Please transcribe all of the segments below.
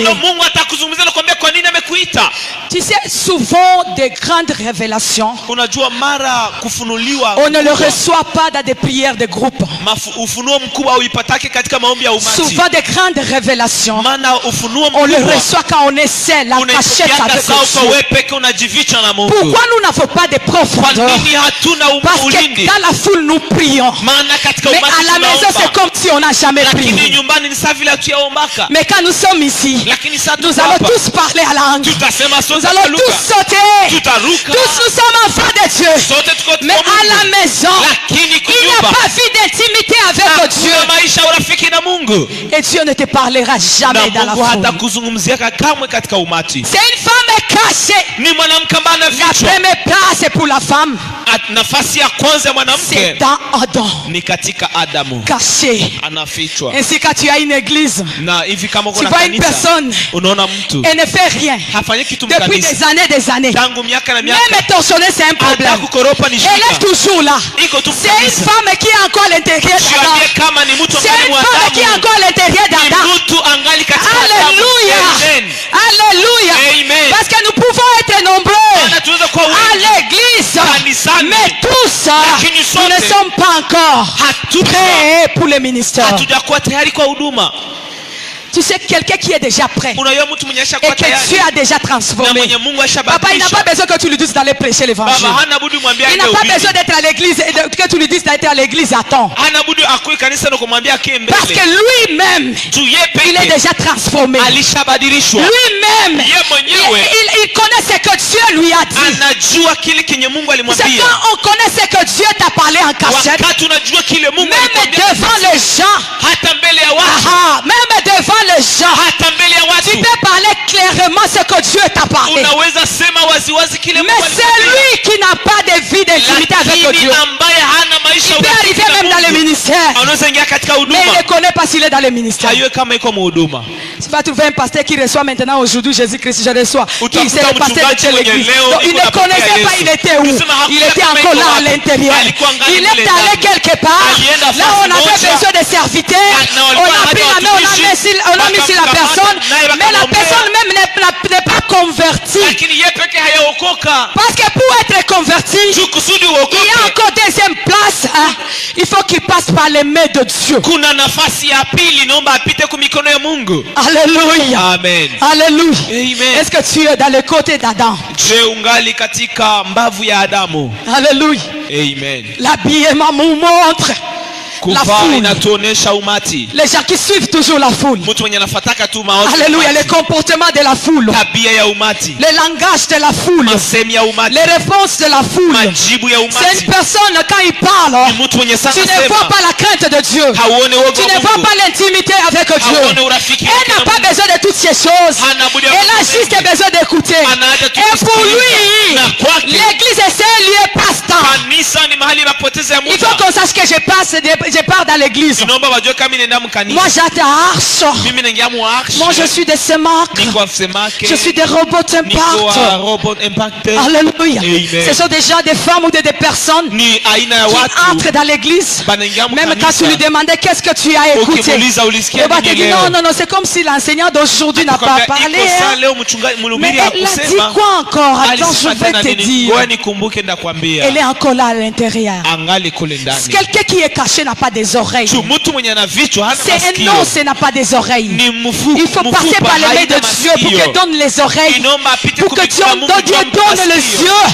appelé. Tu sais, souvent des grandes révélations, on ne le reçoit pas dans des prières de groupe. Souvent des grandes révélations, on le reçoit quand on est seul, la cachette avec Dieu. Pourquoi nous n'avons pas de profondeur? Parce que dans la foule nous prions, mais à la maison c'est comme si on n'a jamais prié. Mais quand nous sommes ici, nous allons tous parler à la langue, nous allons tous sauter, tous nous sommes enfants de Dieu. Mais à la maison, il n'y a pas vie d'intimité avec Dieu. Et Dieu ne te parlera jamais dans la foule. C'est une femme cachée. La première place c'est pour la femme. C'est dans Adam. Caché. Ainsi quand tu as une église, tu vois une personne, elle ne fait rien depuis des années. Même torsionner c'est un problème. Elle est toujours là. C'est une femme qui est encore à l'intérieur d'Adam. C'est une femme qui est encore à l'intérieur d'Adam. Alléluia. Alléluia. Parce que nous pouvons être nombreux à l'église, mais tous nous ne sommes pas encore prêts pour le ministère. Tu sais, quelqu'un qui est déjà prêt et que Dieu a déjà transformé. Papa, il n'a pas besoin que tu lui dises d'aller prêcher l'évangile. Il n'a pas besoin d'être à l'église et que tu lui dises d'être à l'église à temps. Parce que lui-même, il est déjà transformé. Lui-même, il connaît ce que Dieu lui a dit. C'est quand on connaît ce que Dieu t'a parlé en cachette, même devant les gens, même devant les gens, tu peux parler clairement ce que Dieu t'a parlé. Mais celui qui n'a pas de vie d'intimité avec Dieu, il peut arriver même dans le ministère, mais il ne connaît pas s'il est dans le ministère. Tu vas trouver un pasteur qui reçoit maintenant aujourd'hui Jésus-Christ, je reçois, qui c'est le pasteur de telle église. Donc, il ne connaissait pas il était où. Il était encore là à l'intérieur. Il est allé quelque part, là on avait besoin de serviteurs, on a pris la main, on a mis sur la personne, mais la personne même n'est pas convertie. Parce que pour être converti, il y a encore deuxième place, il faut qu'il passe par les mains de Dieu. Alléluia. Amen. Alléluia. Est-ce que tu es dans le côté d'Adam? Alléluia. Amen. L'habillement nous montre la foule. Les gens qui suivent toujours la foule. Alléluia. Le comportement de la foule, le langage de la foule, les réponses de la foule. C'est une personne, quand il parle, tu ne vois pas la crainte de Dieu, tu ne vois pas l'intimité avec Dieu. Elle n'a pas besoin de toutes ces choses, elle a juste besoin d'écouter. Et pour lui, l'église est un lieu passe-temps. Il faut qu'on sache que je pars dans l'église. Moi j'adore. Moi je suis de ces marques. Je suis des robots Impact. Alléluia. Ce sont des gens, des femmes ou des personnes qui entrent dans l'église. Même quand tu lui demandais qu'est-ce que tu as écouté, il va te dire non, c'est comme si l'enseignant d'aujourd'hui n'a pas parlé. Mais elle a dit quoi encore? Attends, je vais te dire. Elle est encore là à l'intérieur. Quelqu'un qui est caché n'a pas des oreilles. C'est un non, ce n'a pas des oreilles. Il faut passer par les mains de Dieu pour que donne les oreilles, pour que Dieu donne les yeux,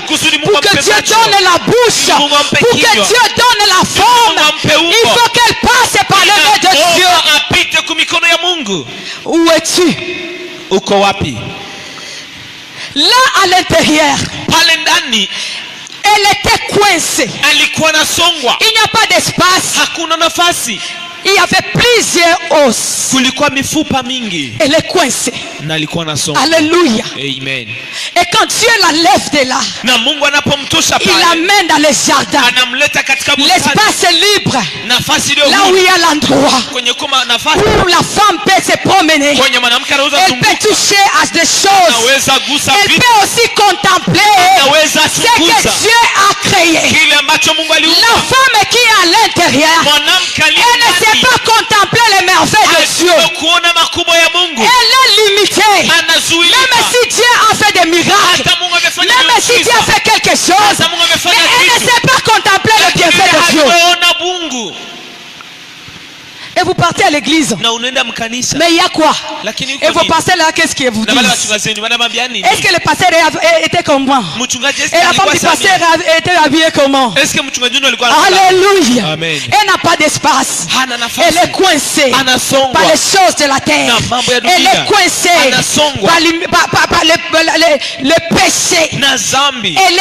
pour que Dieu donne la bouche, pour que Dieu donne la forme. Il faut qu'elle passe par les mains de Dieu. Où es-tu? Là à l'intérieur, elle était coincée. Il n'y a pas d'espace. Il y avait plusieurs os. Elle est coincée. Alléluia. Amen. Et quand Dieu la lève de là, il l'amène dans les jardins. L'espace est libre. Là où il y a l'endroit où la femme peut se promener. Elle peut toucher à des choses. Elle peut aussi contempler ce que Dieu a créé. La femme qui est à l'intérieur, elle ne sait pas contempler les merveilles de Dieu. Elle est limitée choses, mais elle ne sait pas contempler le bienfait de Dieu. Et vous partez à l'église. Mais il y a quoi? Et vos pasteurs là, qu'est-ce qu'ils vous disent? Est-ce que le pasteur était comme moi? Et la femme du pasteur était habillée comment? Alléluia. Elle n'a pas d'espace. Elle est coincée par les choses de la terre. Elle est coincée par le péché. Elle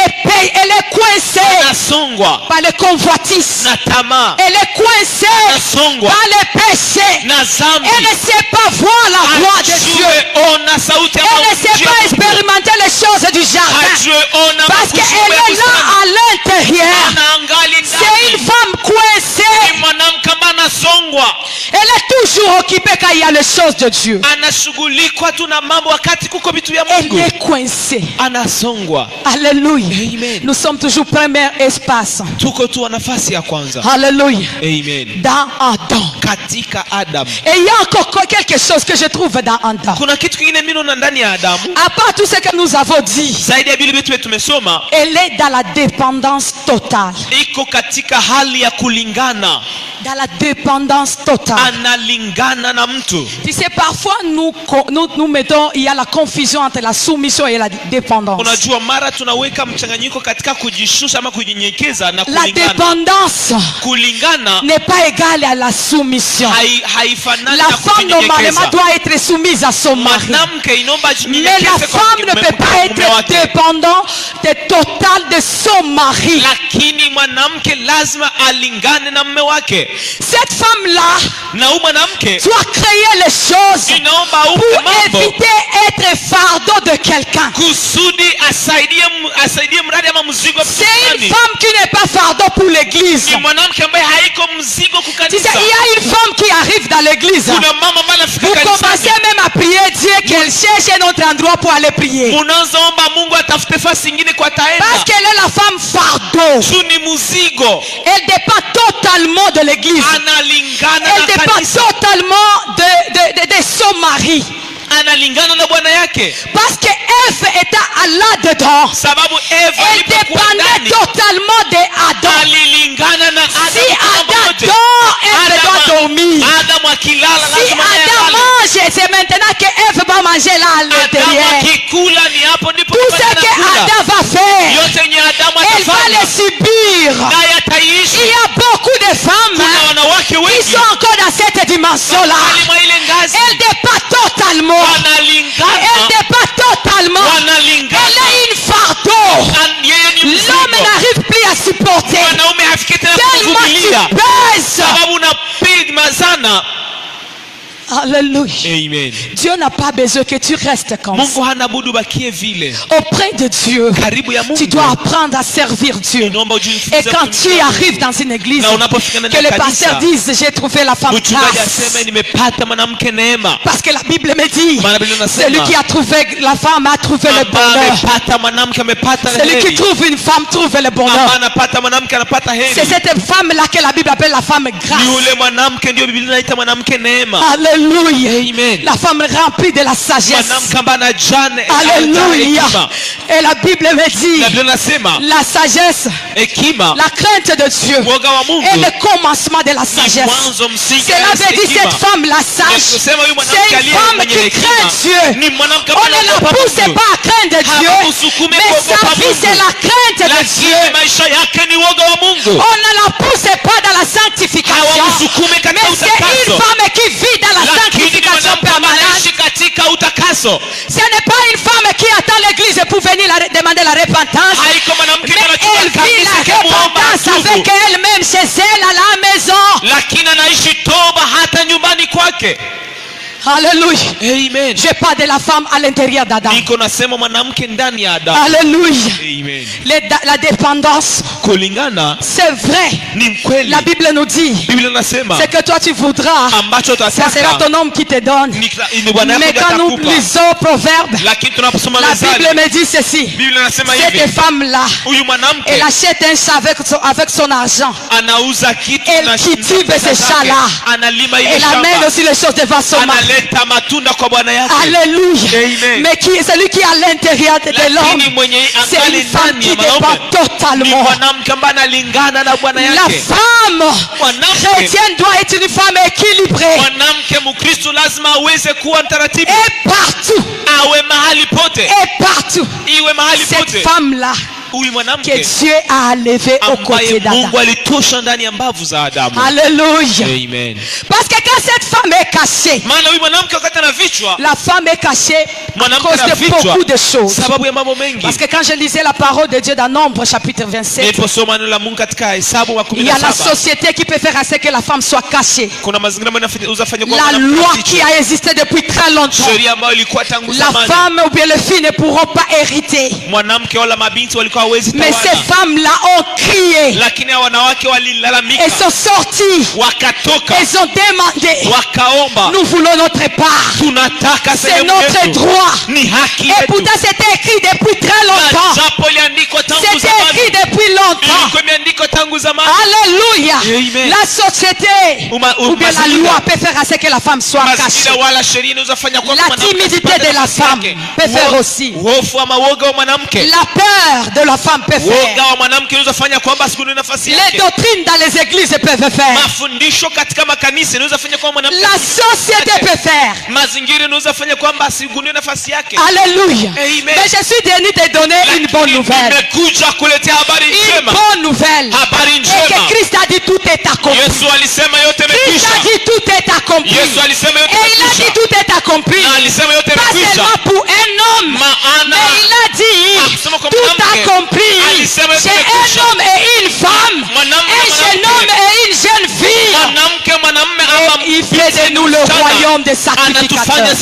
est coincée par le convoitise. Elle est coincée par les péché. Elle ne sait pas voir la gloire de Dieu. Elle ne sait pas expérimenter les choses du jardin. Parce qu'elle est là à l'intérieur. C'est une femme coincée. Elle est toujours occupée quand il y a les choses de Dieu. Elle est coincée. Alléluia. Nous sommes toujours premier espace. Alléluia. Dans Adam. Et il y a encore quelque chose que je trouve dans Adam. À part tout ce que nous avons dit, elle est dans la dépendance totale. Dans la dépendance totale. Tu sais, parfois nous mettons, il y a la confusion entre la soumission et la dépendance. La dépendance n'est pas égale à la soumission. La femme normalement doit être soumise à son mari. Mais la femme ne peut pas être dépendante totale de son mari. Cette femme-là doit créer les choses pour éviter d'être fardeau de quelqu'un. C'est une femme qui n'est pas fardeau pour l'église. Tu sais, il y a une femme qui arrive dans l'église. Vous commencez même à prier Dieu qu'elle cherche un autre endroit pour aller prier. Parce qu'elle est la femme fardeau. Elle dépend totalement de l'église. Elle dépend totalement de son mari. Parce que Ève était là-dedans. Elle dépendait totalement d'Adam. Si Adam dort, Ève doit dormir. Si Adam mange, c'est maintenant que Ève va manger là à l'intérieur. Tout ce que Adam va faire, elle va le subir. Il y a beaucoup de femmes qui sont encore dans cette dimension-là. Elle dépend totalement. Elle dépend totalement. Elle est une fardeau. L'homme n'arrive plus à supporter. Tellement tu pèses. Alléluia. Amen. Dieu n'a pas besoin que tu restes comme ça. Auprès de Dieu, tu dois apprendre à servir Dieu. Et quand tu arrives dans une église, que le pasteur dise j'ai trouvé la femme grâce. Parce que la Bible me dit celui qui a trouvé la femme a trouvé le bonheur. Celui qui trouve une femme trouve le bonheur. C'est cette femme là que la Bible appelle la femme grâce. Alléluia. Amen. La femme remplie de la sagesse. Alléluia. Et la Bible me dit la sagesse, la crainte de Dieu est le commencement de la sagesse. Cela veut dire cette femme la sage, c'est une femme qui craint Dieu. On ne la pousse pas à craindre Dieu, mais sa vie c'est la crainte de Dieu. On ne la pousse pas dans la sanctification, mais c'est une femme qui vit dans la sanctification permanente. Ce n'est pas une femme qui attend l'église pour venir demander la repentance, mais elle vit la repentance avec elle-même chez elle à la maison. Alléluia. Amen. Je parle de la femme à l'intérieur d'Adam. Alléluia. Amen. La dépendance, c'est vrai. La Bible nous dit c'est que toi tu voudras, ça sera ton homme qui te donne. Mais quand nous lisons Proverbes, la Bible me dit ceci: cette femme-là, elle achète un chat avec son argent. Elle cultive ce chat-là. Elle amène aussi les choses devant son mari. Alléluia. Mais qui est celui qui est à l'intérieur de l'homme? C'est une femme qui dépend totalement. La femme chrétienne doit être une femme équilibrée. Et partout. Et partout. Cette femme-là que Dieu a levé aux côtés d'Adam. Alléluia. Amen. Parce que quand cette femme est cachée, la femme est cachée à cause de beaucoup de choses. Parce que quand je lisais la parole de Dieu dans Nombre chapitre 27, il y a la société qui peut faire à ce que la femme soit cachée. La loi qui a existé depuis très longtemps. La femme ou bien les filles ne pourront pas hériter. Mais ces femmes-là ont crié. Elles sont sorties. Elles ont demandé. Nous voulons notre part. C'est notre droit. Et pourtant c'était écrit depuis très longtemps. C'était écrit depuis longtemps. Alléluia. La société ou bien la loi peut faire à ce que la femme soit cachée. La timidité de la femme peut faire aussi. La peur de la femme peut faire. Les doctrines dans les églises peuvent faire. La société peut faire. Alléluia. Mais je suis venu te donner une bonne nouvelle. Une bonne nouvelle. Et que Christ a dit tout est accompli. Christ a dit tout est accompli. Et il a dit tout est accompli. Pas seulement pour un homme, mais il a dit tout accompli. C'est un homme et une femme, un jeune homme et une jeune fille. Et il fait de nous le royaume des sacrificateurs.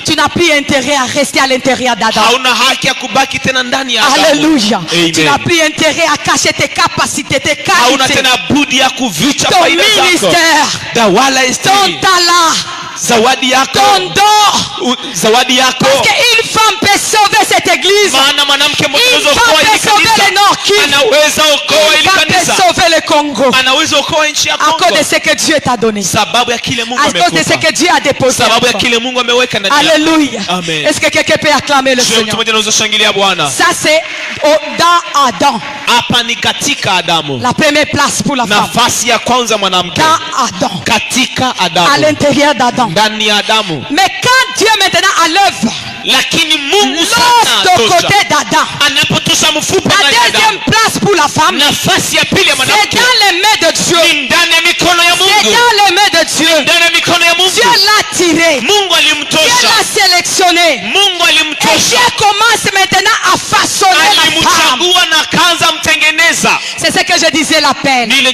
Tu n'as plus intérêt à rester à l'intérieur d'Adam. Alléluia. Tu n'as plus intérêt à cacher tes capacités, tes qualités, ton ministère, ton talent, ton don. Parce qu'une femme peut sauver cette église. Une femme peut sauver le Nord Kivu. Une femme peut sauver le Congo. À cause de ce que Dieu t'a donné. À cause de ce que Dieu a déposé. Alléluia. Est-ce que quelqu'un peut acclamer le Seigneur? Ça c'est dans Adam. La première place pour la femme. Dans Adam. À l'intérieur d'Adam. Mais quand Dieu maintenant à l'œuvre, l'autre côté d'Adam, la deuxième place pour la femme, c'est dans les mains de Dieu. C'est dans les mains de Dieu. Dieu l'a tiré. Dieu l'a sélectionné. Et Dieu commence maintenant à façonner la femme. C'est ce que je disais l'appel. Il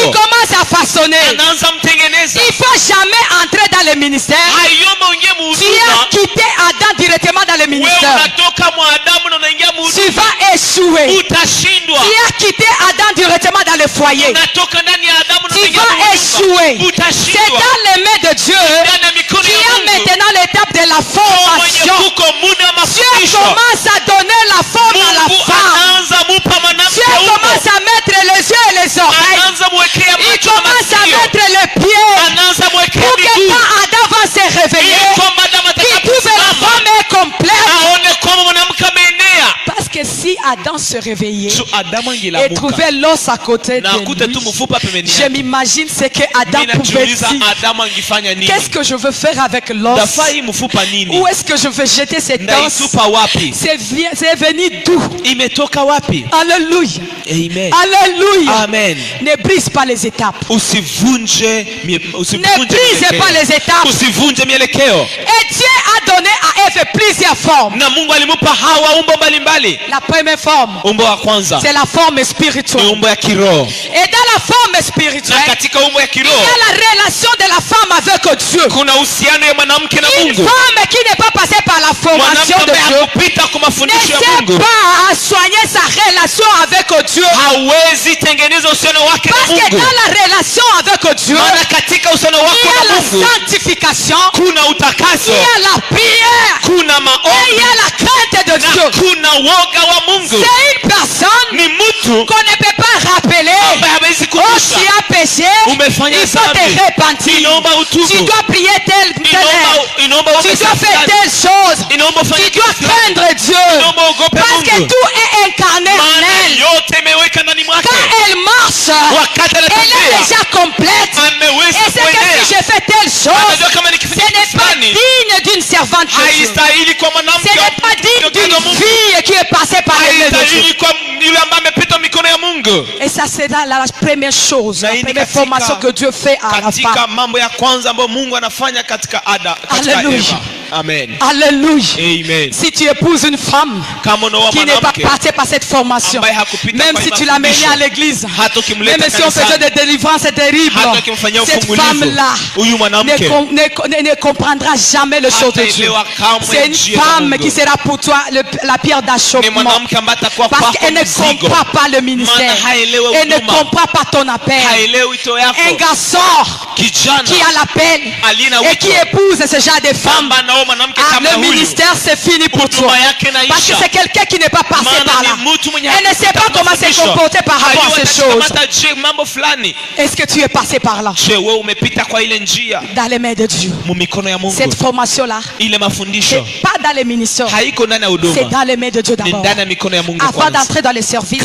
commence à façonner. Il ne faut jamais entrer dans le ministère. Tu as quitté Adam directement dans le ministère. Tu vas échouer. Tu as quitté Adam directement dans le foyer. Tu vas échouer. C'est dans les mains de Dieu. Tu as maintenant l'étape de la formation. Dieu commence à donner la forme à la femme. Dieu commence à mettre les yeux et les oreilles. Il commence à mettre les pieds. Pour que quand Adam va se réveiller, il trouve la femme est complète. Parce que si Adam se réveillait et trouvait l'os à côté de lui, je m'imagine ce que Adam pouvait dire. Qu'est-ce que je veux faire avec l'os? Où est-ce que je veux jeter cet os? C'est venu d'où? Alléluia. Alléluia. Amen. Ne brise pas les étapes. Ne brise pas les étapes. Et Dieu a donné à Ève plusieurs formes. La première forme, c'est la forme spirituelle. Et dans la forme spirituelle, il y a la relation de la femme avec Dieu. Une femme qui n'est pas passée par la formation de Dieu ne sait pas soigner sa relation avec Dieu. Parce que dans la relation avec Dieu, il y a la sanctification, il y a la prière, et il y a la crainte de Dieu. C'est une personne qu'on ne peut pas rappeler. Oh, tu as péché, il faut te repentir. Tu dois prier telle heure. Tu dois faire telle chose. Tu dois craindre Dieu. Parce que tout est incarné en elle. Quand elle marche, elle est déjà complète. Et c'est que si je fais telle chose, ce n'est pas digne d'une servante de Dieu. Ce n'est pas digne d'une fille qui est passée par les mains de Dieu. Et ça c'est la première chose, la première formation que Dieu fait à la femme. Alléluia. Amen. Alléluia. Amen. Si tu épouses une femme qui n'est pas passée par cette formation, même si tu l'as menée à l'église, même si on faisait des délivrances terribles, cette femme-là ne comprendra jamais le choses de Dieu. C'est une femme qui sera pour toi la pierre d'achoppement, parce qu'elle ne comprend pas le ministère, elle ne comprend pas ton appel. Un garçon qui a l'appel et qui épouse ce genre de femme, le ministère c'est fini pour toi, parce que c'est quelqu'un qui n'est pas passé par là. Elle ne sait pas comment se comporter par rapport à ces choses. Est-ce que tu es passé par là? Dans les mains de Dieu. Cette formation là, c'est pas dans les ministères, c'est dans les mains de Dieu d'abord. Avant d'entrer dans les services,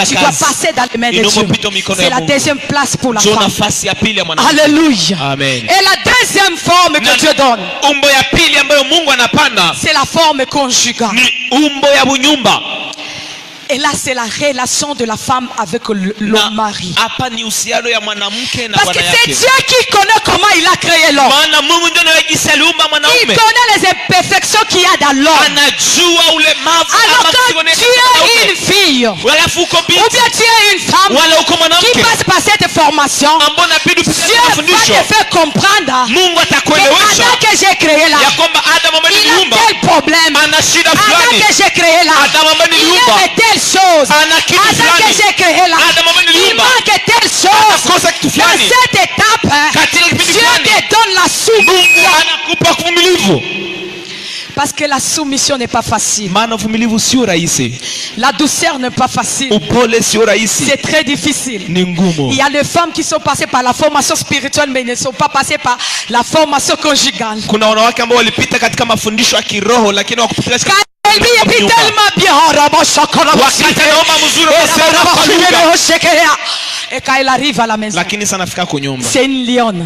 tu dois passer dans les mains de Dieu. C'est la deuxième place pour la femme. Alléluia. Amen. Et la deuxième forme que Dieu donne, c'est la forme conjugale. Et là c'est la relation de la femme avec le mari. Parce que c'est Dieu qui connaît comment il a créé l'homme. Il connaît les imperfections qu'il y a dans l'homme. Alors quand tu es une fille ou bien tu es une femme qui passe par cette formation, Dieu va te faire comprendre que Adam que j'ai créé là, il a tel problème. Adam que j'ai créé là, il aime telle chose. Adam que j'ai créé là, il manque telle chose. Dans cette étape, Dieu te donne la soumission. Parce que la soumission n'est pas facile. La douceur n'est pas facile. C'est très difficile. Il y a des femmes qui sont passées par la formation spirituelle, mais ne sont pas passées par la formation conjugale. Elle vit tellement bien. Et quand elle arrive à la maison, c'est une lionne.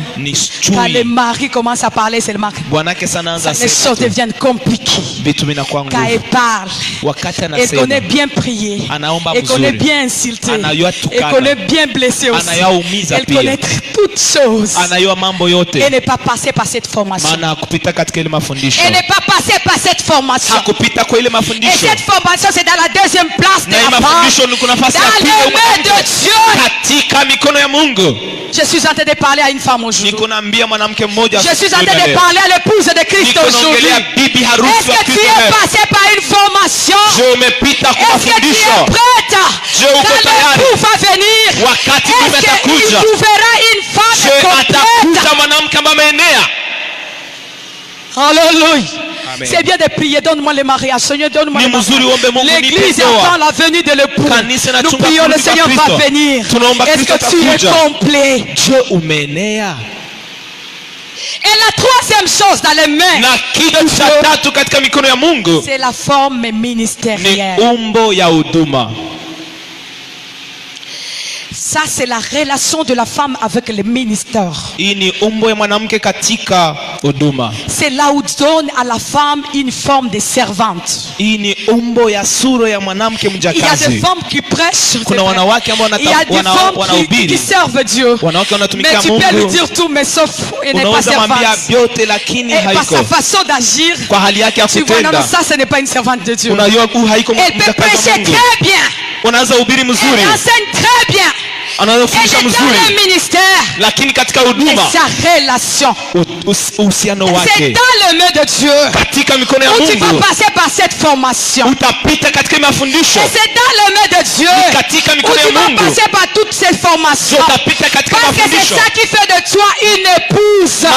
Quand le mari commence à parler, c'est le mari. Les choses deviennent compliquées. Quand elle parle, elle connaît bien prier, elle connaît bien insulter, elle connaît bien blesser aussi. Elle connaît toutes choses. Elle n'est pas passée par cette formation. Elle n'est pas passée par cette formation. Et cette formation, c'est dans la deuxième place de la femme, dans les mains de Dieu. Je suis en train de parler à une femme aujourd'hui. Je suis en train de parler à l'épouse de Christ aujourd'hui. Est-ce que tu es passé par une formation? Est-ce que tu es prête? Quand l'époux va venir, est-ce qu'il trouvera une femme complète? Alléluia. C'est bien de prier, donne-moi le mariage, Seigneur, donne-moi le mariage. L'église attend la venue de l'époux. Nous prions, le Seigneur va venir. Est-ce que tu es complet? Et la troisième chose dans les mains de Dieu, c'est la forme ministérielle. Ça c'est la relation de la femme avec le ministère. C'est là où donne à la femme une forme de servante. Il y a des femmes qui prêchent. Il y a des femmes qui servent Dieu. Mais tu peux lui dire tout, mais sauf elle n'est pas servante. Et par sa façon d'agir, tu vois, non, ça ce n'est pas une servante de Dieu. Elle peut prêcher très bien. Elle enseigne très bien. Et dans le ministère, mais sa relation, c'est dans le main de Dieu où tu vas passer par cette formation. Et c'est dans le main de Dieu où tu vas passer par toutes ces formations. Parce que c'est ça qui fait de toi une épouse.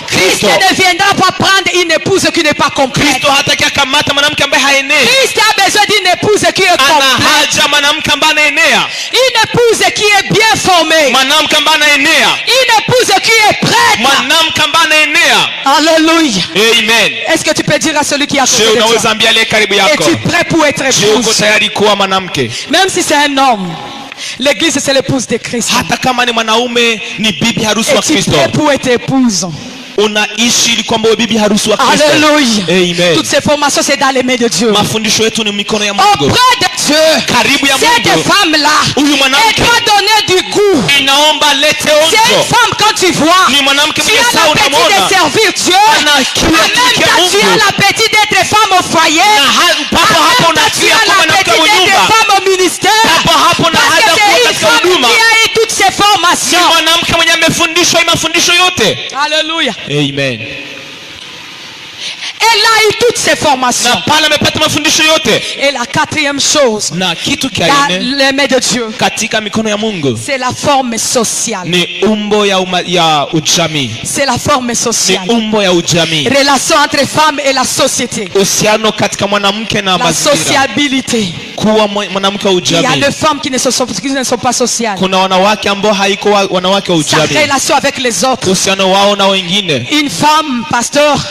Christ ne viendra pas prendre une épouse qui n'est pas complète. Christ a besoin d'une épouse qui est complète. Une épouse qui est bien formée. Une épouse qui est prête. Alléluia. Amen. Est-ce que tu peux dire à celui qui est à côté de toi, es-tu prêt pour être épouse? Même si c'est un homme, l'église c'est l'épouse de Christ. Es-tu prêt pour être épouse? Alléluia. Amen. Toutes ces formations c'est dans les mains de Dieu. Auprès de Dieu, cette femme-là, elle doit donner du goût. C'est une femme, quand tu vois, tu as l'appétit de servir Dieu. En même temps, tu as l'appétit d'être femme au foyer. En même temps, tu as l'appétit d'être femme au ministère. Parce que c'est une femme qui a eu toutes ces formations. Alléluia. Amen. Elle a eu toutes ces formations. Et la quatrième chose dans les mains de Dieu, c'est la forme sociale. C'est la forme sociale. Relation entre femmes et la société. La sociabilité. Il y a des femmes qui ne sont pas sociales. Sa relation avec les autres. Une femme, pasteur,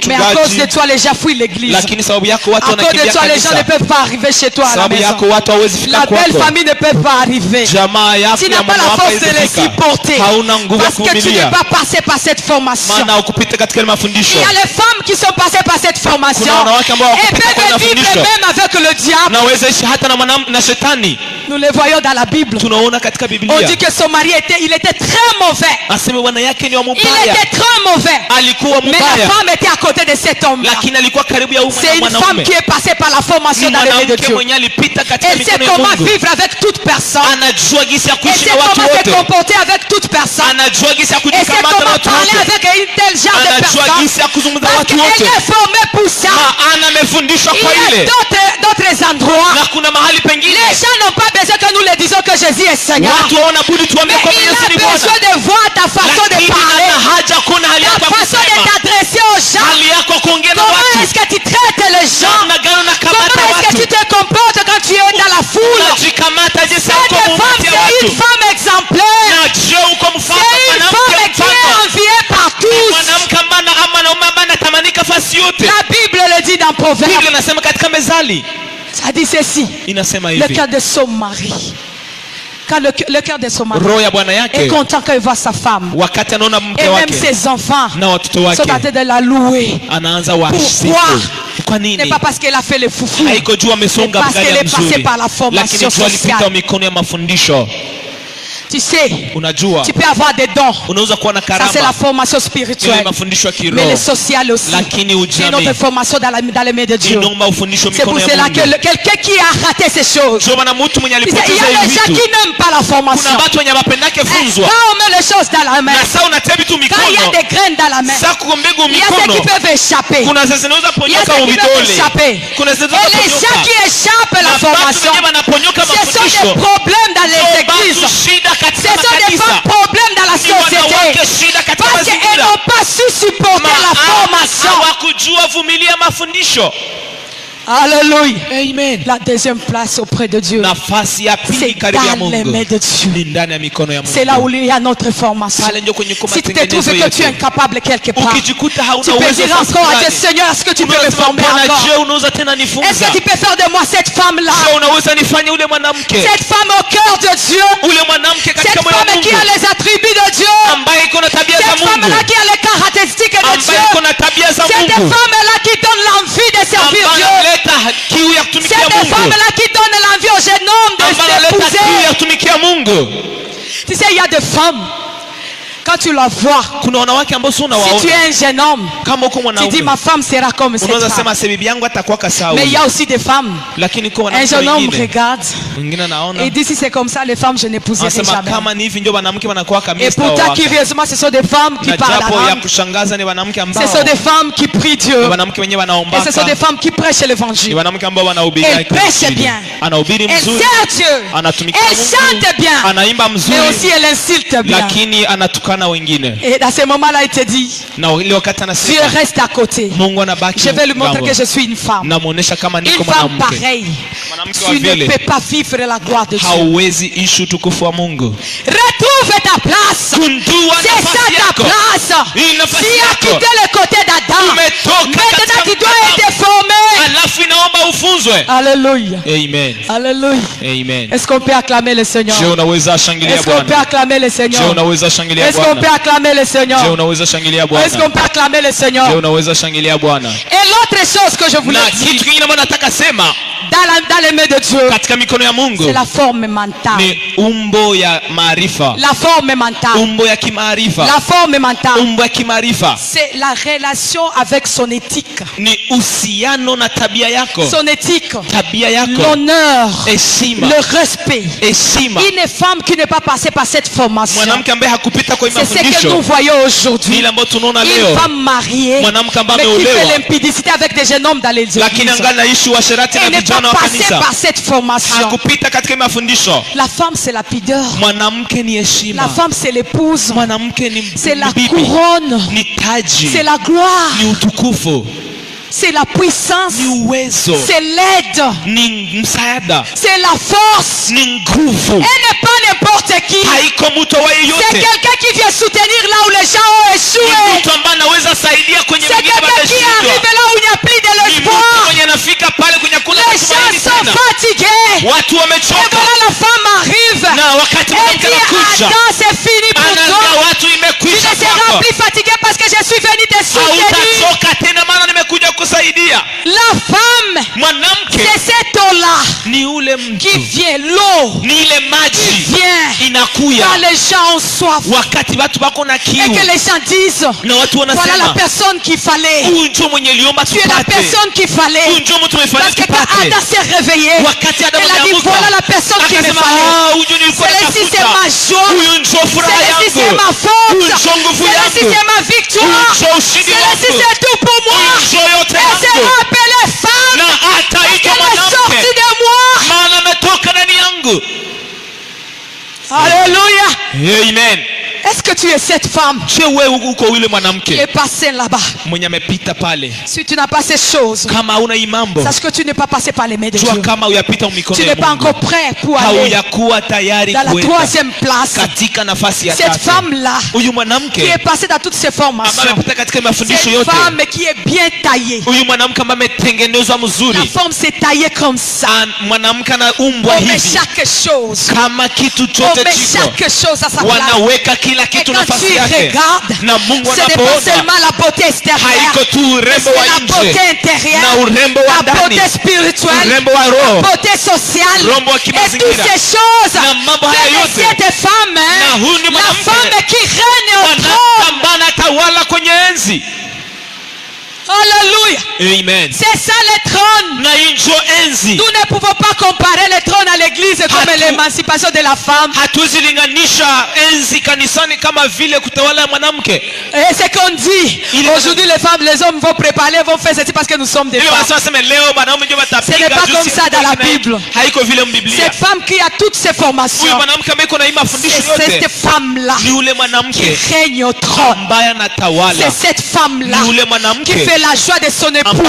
mais à cause de toi les gens fuient l'église. À cause de toi les gens ne peuvent pas arriver chez toi à la maison. La belle famille ne peut pas arriver. Tu n'as pas la force de les supporter parce que tu n'es pas passé par cette formation. Il y a les femmes qui sont passées par cette formation et peuvent vivre même avec le diable. Nous les voyons dans la Bible. On dit que son mari était très mauvais. Il était très mauvais. Mais la femme était à côté de cet homme. C'est une femme qui est passée par la formation dans les mains de Dieu. Elle sait comment vivre avec toute personne. Elle sait comment se comporter avec toute personne. Elle sait comment parler avec une telle genre de personne. Parce qu'elle est formée pour ça. Il y a d'autres endroits. Les gens n'ont pas besoin que nous les disions que Jésus est Seigneur. Mais il a besoin de voir ta façon de parler, ta façon de t'adresser aux gens. Comment est-ce que tu traites les gens? Comment est-ce que tu te comportes quand tu es dans la foule? Cette femme, c'est une femme exemplaire. C'est une femme qui est enviée par tous. La Bible le dit dans Proverbe. Ça dit ceci. Le cœur de son mari. Quand le cœur de son mari est content quand il voit sa femme. Et même ses enfants sont en train de la louer. Pourquoi? Ce n'est pas parce qu'elle a fait le foufou, mais parce qu'elle est passée par la formation sociale. Tu sais, tu peux avoir des dons. Ça c'est la formation spirituelle. Mais le social aussi. C'est une autre formation dans les mains de Dieu. C'est pour cela que quelqu'un qui a raté ces choses. Il y a des gens qui n'aiment pas la formation. Quand on met les choses dans la main, quand il y a des graines dans la main, il y a ceux qui peuvent échapper. Il y a ceux qui peuvent échapper. Et les gens qui échappent à la formation, ce sont des problèmes dans les églises. Ce sont des problèmes dans la société parce qu'elles n'ont pas su supporter la formation. Alléluia. Amen. La deuxième place auprès de Dieu, c'est dans les mains de Dieu. C'est là où il y a notre formation. Si tu te trouves que tu es incapable quelque part, tu peux dire encore à Dieu, Seigneur, est-ce que tu peux me former encore? Est-ce que tu peux faire de moi cette femme-là? Cette femme au cœur de Dieu. Cette femme qui a les attributs de Dieu. Cette femme-là qui a les caractéristiques de Dieu. Cette femme-là qui donne l'envie de servir Dieu. C'est des femmes-là qui donnent l'envie aux jeunes hommes de s'épouser. Tu sais, il y a des femmes, quand tu la vois, si tu es un jeune homme, tu dis ma femme sera comme cette femme. Mais il y a aussi des femmes, un jeune homme regarde et dit si c'est comme ça les femmes je n'épouserai jamais. Et pourtant curieusement ce sont des femmes qui parlent la langue. Ce sont des femmes qui prient Dieu. Et ce sont des femmes qui prêchent l'évangile. Elles prêchent bien, elles servent Dieu, elles chantent bien, mais aussi elles insultent bien. Et dans ce moment-là, il te dit, Dieu reste à côté. Je vais lui montrer que je suis une femme. Une femme pareille. Tu ne peux pas vivre la gloire de Dieu. Retrouve ta place. C'est ça ta place. Tu as quitté le côté d'Adam. Maintenant tu dois être formé. Alléluia. Amen. Alléluia. Amen. Est-ce qu'on peut acclamer le Seigneur? Est-ce qu'on peut acclamer le Seigneur? Est-ce qu'on peut acclamer le Seigneur? Est-ce qu'on peut acclamer le Seigneur? Et l'autre chose que je voulais dire dans les mains de Dieu, c'est la forme mentale. La forme mentale. La forme mentale. C'est la relation avec son éthique. Son éthique. L'honneur. Le respect. Une femme qui n'est pas passée par cette formation. C'est ce que nous voyons aujourd'hui. Une femme mariée, mais qui fait l'impudicité avec des jeunes hommes dans les églises. Elle n'est pas passée par cette formation. La femme, c'est la pudeur. La femme, c'est l'épouse. C'est la couronne. C'est la gloire. C'est la puissance. C'est l'aide. C'est la force. Elle n'est pas n'importe qui. C'est quelqu'un qui vient soutenir là où les gens ont échoué. C'est quelqu'un qui arrive là où il n'y a plus de l'espoir. Les gens sont fatigués. Et voilà, la femme arrive. Elle dit, attends, c'est fini pour toi. Tu ne seras plus fatigué parce que je suis venu te soutenir. La femme, c'est cet eau-là qui vient, l'eau qui vient quand les gens ont soif et que les gens disent, voilà la personne qu'il fallait. Tu es la personne qu'il fallait. Parce que quand Ada s'est réveillée, elle a dit, voilà la personne qu'il me fallait. Celle-ci c'est ma joie, celle-ci c'est ma force, celle-ci c'est ma victoire, celle-ci c'est tout pour moi. Elle s'est rappelée femme, elle est sortie de moi. Alléluia. Amen. Est-ce que tu es cette femme qui est passée là-bas? Si tu n'as pas ces choses, sache que tu n'es pas passé par les mains de Dieu. Tu n'es pas encore prêt pour aller dans la troisième place. Cette femme-là qui est passée dans toutes ces formations, cette femme qui est bien taillée. La forme s'est taillée comme ça. On met chaque chose. On met chaque chose à sa place. Et quand tu regardes, ce n'est pas seulement la beauté extérieure, mais c'est la beauté intérieure, la beauté spirituelle, la beauté sociale, et toutes ces choses. C'est cette femme, la femme qui règne au trône. Alléluia. Amen. C'est ça le trône. Nous ne pouvons pas comparer le trône à l'église comme l'émancipation de la femme. Et c'est qu'on dit aujourd'hui, les femmes, les hommes vont préparer, vont faire ceci parce que nous sommes des femmes. Ce n'est pas comme ça dans la Bible. Cette femme qui a toutes ces formations, c'est cette femme-là qui règne au trône. C'est cette femme-là qui fait la joie de son époux.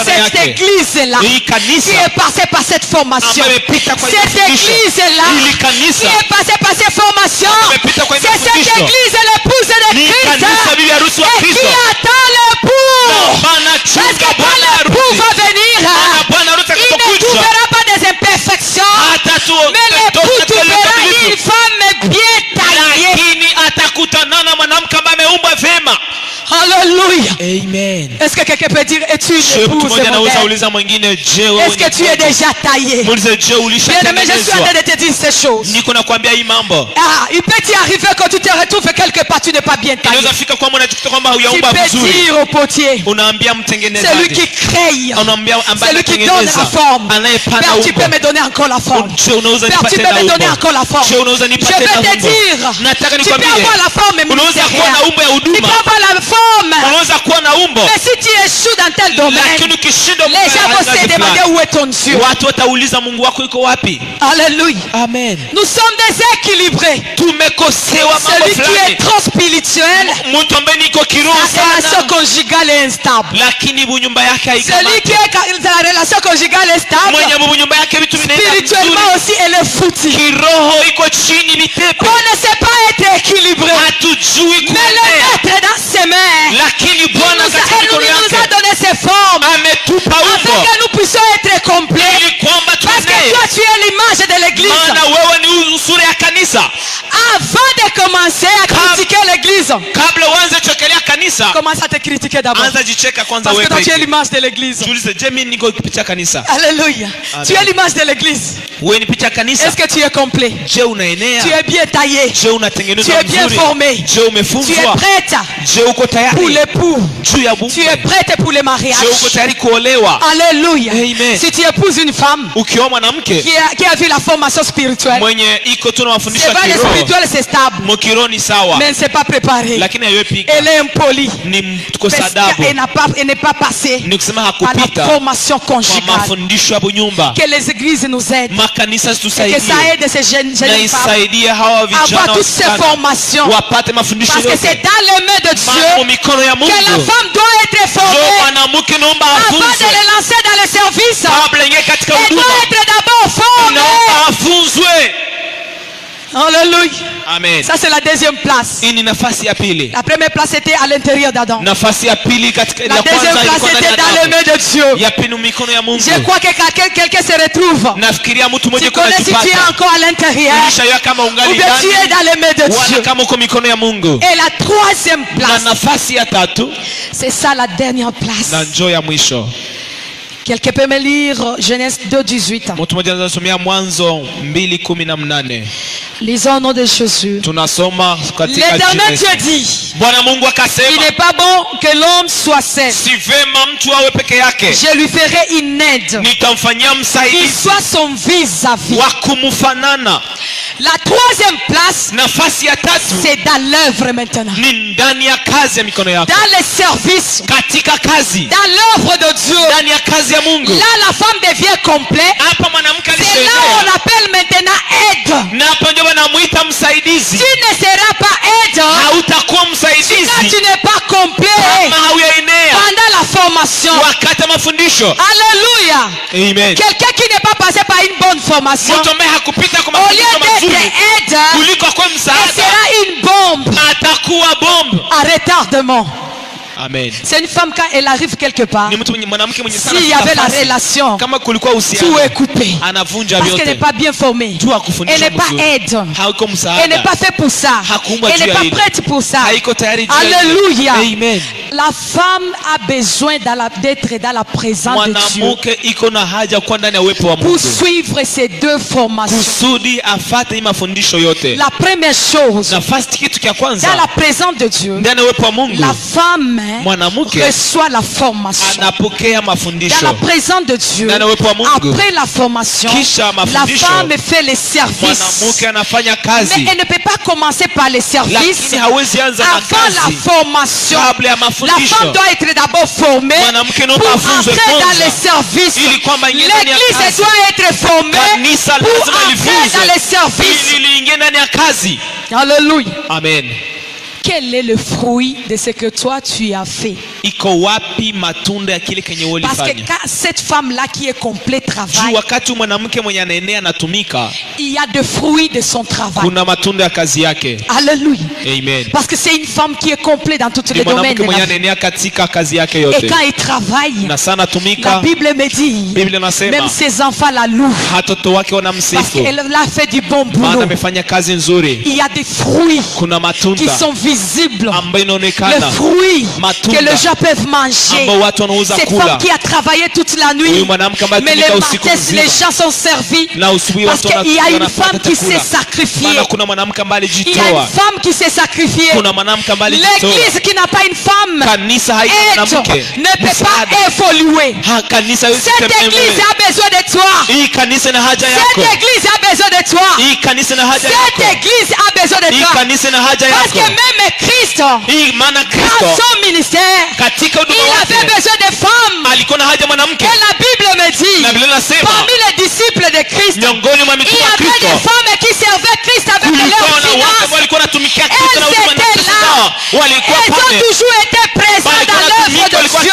C'est cette église-là qui est passée par cette formation. Cette église-là qui est passée par cette formation. C'est cette église, l'épouse de Christ, et qui attend l'époux. Parce que quand l'époux va venir, il ne trouvera pas des imperfections, mais l'époux trouvera une femme bien taillée. Alléluia. Amen. Est-ce que quelqu'un peut dire, es-tu une épouse modèle? Est-ce que tu es déjà taillé? Bien-aimé, je suis en train de te dire ces choses. Il peut t'y arriver quand tu te retrouves quelque part, tu n'es pas bien taillé. Tu peux dire au potier, c'est lui qui crée, c'est lui qui donne la forme. Père, tu peux me donner encore la forme. Père, tu peux me donner encore la forme. Je vais te dire, tu peux avoir la forme ministérielle, tu peux avoir la forme forme. Mais si tu échoues dans tel domaine, les gens vont se demander où est ton Dieu. Alléluia. Amen. Nous sommes déséquilibrés. Celui qui est trop spirituel, sa relation conjugale est instable. Celui qui est dans la relation conjugale est stable, spirituellement aussi elle est foutue. On ne sait pas être équilibré. Mais le maître dans ses mains, il nous a donné ses formes afin que nous puissions être complets. Parce que toi tu es l'image de l'église. Avant de commencer à critiquer l'église, commence à te critiquer d'abord. Parce que toi tu es l'image de l'église. Alléluia. Tu es l'image de l'église. Est-ce que tu es complet? Tu es bien taillé. Tu es bien formé. Tu es prête pour l'époux. Tu es prête pour le mariage. Alléluia. Si tu épouses une femme qui a vu la formation spirituelle, c'est vrai, le spirituel c'est stable, mais elle ne s'est pas préparée. Elle est impolie parce qu'elle n'est pas passée à la formation conjugale. Que les églises nous aident et que ça aide ces jeunes femmes à avoir toutes ces formations, parce que c'est dans les mains de Dieu que la femme doit être formée avant de les lancer dans le service. Elle doit être d'abord formée. Alléluia. Amen. Ça c'est la deuxième place. La première place était à l'intérieur d'Adam. La deuxième place était dans les mains de Dieu. Je crois que quelqu'un se retrouve. Tu connais si tu es encore à l'intérieur ou bien tu es dans les mains de Dieu. Et la troisième place, c'est ça la dernière place. Quelqu'un peut me lire Genèse 2:18. Lisons au nom de Jésus. L'Éternel Dieu dit, il n'est pas bon que l'homme soit seul. Je lui ferai une aide. Il soit son vis-à-vis. La troisième place, c'est dans l'œuvre maintenant. Dans les services, dans l'œuvre de Dieu. Là la femme devient complète. C'est là on appelle maintenant aide. Tu ne seras pas aide si tu n'es pas complet pendant la formation. Alléluia. Amen. Quelqu'un qui n'est pas passé par une bonne formation, au lieu d'être aide, elle sera une bombe à retardement. Amen. C'est une femme quand elle arrive quelque part, s'il y avait la relation, tout est coupé parce qu'elle n'est pas bien formée, elle n'est pas aide, elle n'est pas faite pour ça, elle n'est pas prête pour ça. Alléluia. Amen. La femme a besoin d'être dans la présence de Dieu pour suivre ces deux formations. La première chose, dans la présence de Dieu, la femme reçoit la formation. Dans la présence de Dieu, après la formation, la femme fait les services. Mais elle ne peut pas commencer par les services avant la formation. La femme doit être d'abord formée pour entrer dans les services. L'église doit être formée pour entrer dans les services. Alléluia. Amen. Quel est le fruit de ce que toi tu as fait? Parce que quand cette femme-là qui est complète travaille, il y a des fruits de son travail. Alléluia. Amen. Parce que c'est une femme qui est complète dans tous les domaines de la vie. Et quand il travaille, la Bible me dit, même ses enfants la louent parce qu'elle a fait du bon boulot. Il y a des fruits qui sont visibles, le fruit que les gens peuvent manger. Cette femme qui a travaillé toute la nuit, mais les matins les gens sont servis parce qu'il y a une femme qui s'est sacrifiée. Il y a une femme qui s'est sacrifiée. L'église qui n'a pas une femme ne peut pas évoluer. Cette église a besoin de toi. Cette église a besoin de toi. Cette église a besoin de toi. Parce que même mais Christ, dans son ministère, il avait besoin de femmes. Et la Bible me dit, parmi les disciples de Christ, il y avait des femmes qui servaient Christ avec leur finance. Elles ont toujours été présentes dans l'œuvre de Dieu.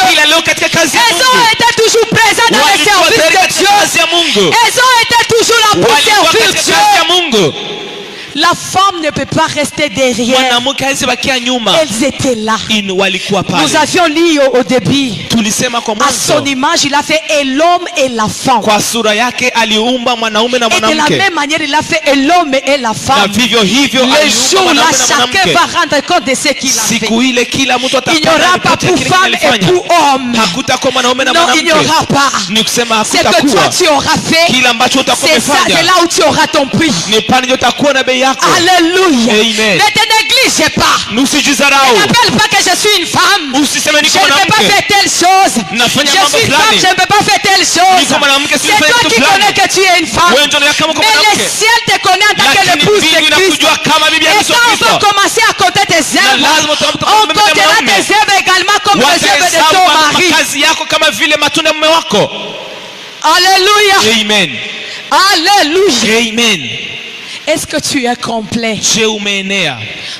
Elles ont été toujours présentes dans le service de Dieu. Elles ont été toujours là pour servir Dieu. La femme ne peut pas rester derrière. Elles étaient là. Nous avions lu au début. À son image, il a fait et l'homme et la femme. Et de la même manière, il a fait et l'homme et la femme. Le jour-là, chacun va rendre compte de ce qu'il a fait. Il n'y aura pas pour femme et pour homme. Non, il n'y aura pas. C'est que toi tu auras fait. C'est ça, c'est là où tu auras ton prix. Alléluia. Amen. Ne te néglige pas. Ne t'appelle pas que je suis une femme. Je ne peux pas faire telle chose. Je suis une femme, je ne peux pas faire telle chose. C'est toi qui connais que tu es une femme. Mais le ciel te connaît en tant que l'épouse de Christ. Et quand on va commencer à compter tes œuvres, on comptera tes œuvres également comme les œuvres de ton mari. Alléluia. Amen. Alléluia. Amen. Est-ce que tu es complet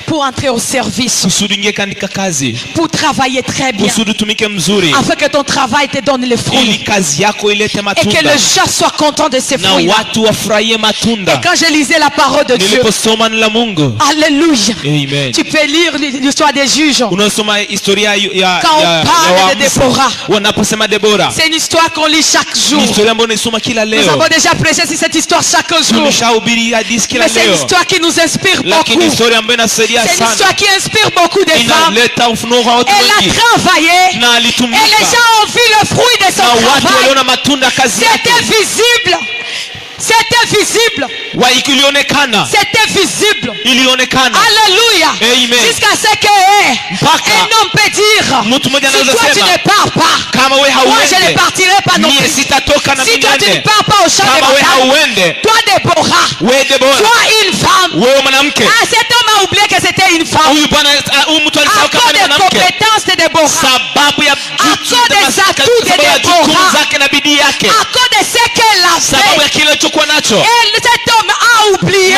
pour entrer au service, pour travailler très bien, afin que ton travail te donne les fruits et que les gens soient contents de ces fruits? Et quand je lisais la parole de Dieu, alléluia, Amen. tu peux lire l'histoire des juges. Quand on parle de Déborah, c'est une histoire qu'on lit chaque jour. Nous avons déjà prêché sur cette histoire chaque jour. Mais c'est une histoire qui nous inspire beaucoup. C'est une histoire qui inspire beaucoup de femmes. Elle a travaillé et les gens ont vu le fruit de son travail. C'était visible. C'était visible. C'était visible. Alléluia. Jusqu'à ce qu'un homme peut dire, si toi tu ne pars pas, moi je ne partirai pas non plus. Si toi tu ne pars pas au champ de bataille, toi Déborah, toi une femme. Ah, cet homme a oublié que c'était une femme. À cause des compétences de Déborah, à cause des atouts de Déborah, à cause de ce qu'elle a fait, et cet homme a oublié que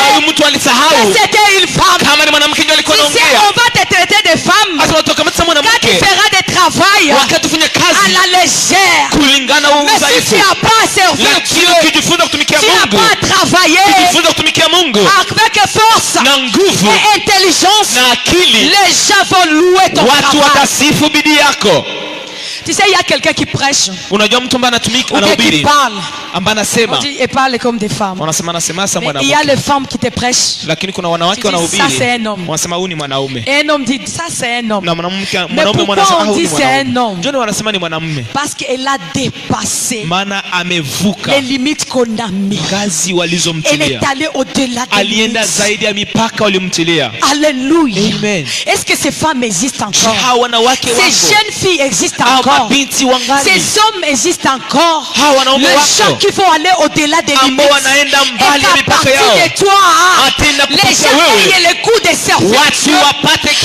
c'était une femme. Si on va te traiter de femme, quand tu feras des travail à la légère, mais si tu n'as pas servi Dieu, tu n'as pas travaillé avec force et intelligence, les gens vont louer ton travail. Tu sais, il y a quelqu'un qui prêche ou qui parle. On dit, et parle comme des femmes. Mais il y a les femmes qui te prêchent. Tu dis, ça c'est un homme. Et un homme dit, ça c'est un homme. Mais pourquoi on dit c'est un homme? Parce qu'elle a dépassé les limites qu'on a mis. Elle est allée au-delà des limites. Alléluia. Est-ce que ces femmes existent encore? Ces jeunes filles existent encore? Ces hommes existent encore? Les gens qui vont aller au-delà des limites, et qu'à partir de toi, les gens ayent le goût de servir Dieu. À partir de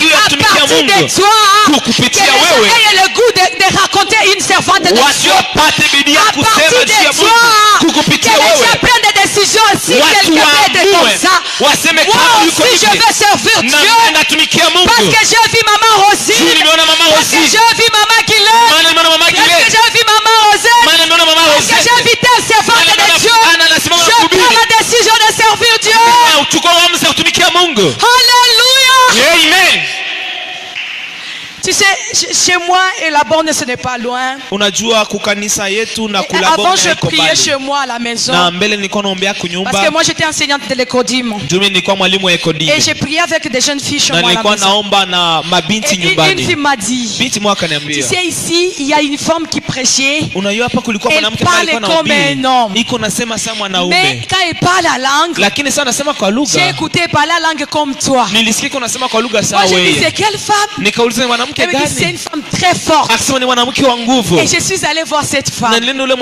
toi, que les gens ayent le goût de raconter une servante de Dieu. À partir de toi, que les gens prennent des décisions. Si quelqu'un est comme ça, moi aussi je vais servir Dieu, parce que j'ai vu maman Rosine, parce que j'ai vu maman Guylaine, parce que j'ai vu maman Rosette, parce que j'ai vu telle servante de Dieu. Je prends la décision de servir Dieu. Alléluia. Amen. Tu sais, chez moi et la borne ce n'est pas loin. Avant je priais chez moi à la maison, parce que moi j'étais enseignante de l'écodim et j'ai prié avec des jeunes filles chez moi à la maison. Et une fille m'a dit, tu sais, ici il y a une femme qui prêchait, elle parle comme un homme, mais quand elle parle la langue, j'ai écouté parler la langue comme toi. Moi je dis, c'est quelle femme? mwanamke Elle me dit, c'est gani? une femme très forte. Akasema ni mwanamke wa nguvu. Et je suis allé voir cette femme. Na nilienda ule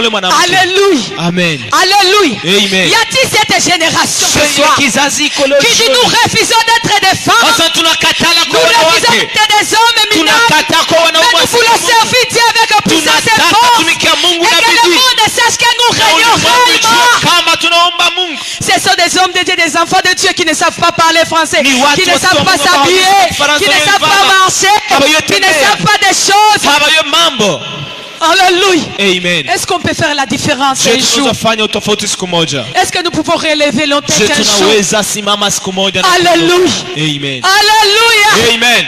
mwanamke. Alléluia. Amen. Alléluia. Amen. Y a-t-il cette génération ce soir Kizazi qui dit nous refusons d'être des femmes, Sasa tunakatala nous kwa refusons wanawake. d'être des hommes minables, Tunakataa kwa mais wanaume. nous voulons servir Dieu avec puissance et Tunataka force, tumikia Mungu et na que le bidii. monde sache que nous Na régnons ulimwengu ujue réellement. kama tunaomba Mungu. Ce sont des hommes de Dieu, des enfants de Dieu qui ne savent pas parler français, Ni watu qui ne savent pas wasiosoma s'habiller, Kifaransa qui ne wale savent pas vama. marcher, qui ne Habayotembea. savent pas des choses. Habayo mambo. Alléluia. Amen. Est-ce qu'on peut faire la différence Je un jour? tunaweza fanya utofauti siku moja. Est-ce que nous pouvons relever nos Je têtes un jour? tunaweza simama siku moja na Alléluia. Amen. Alléluia. Amen.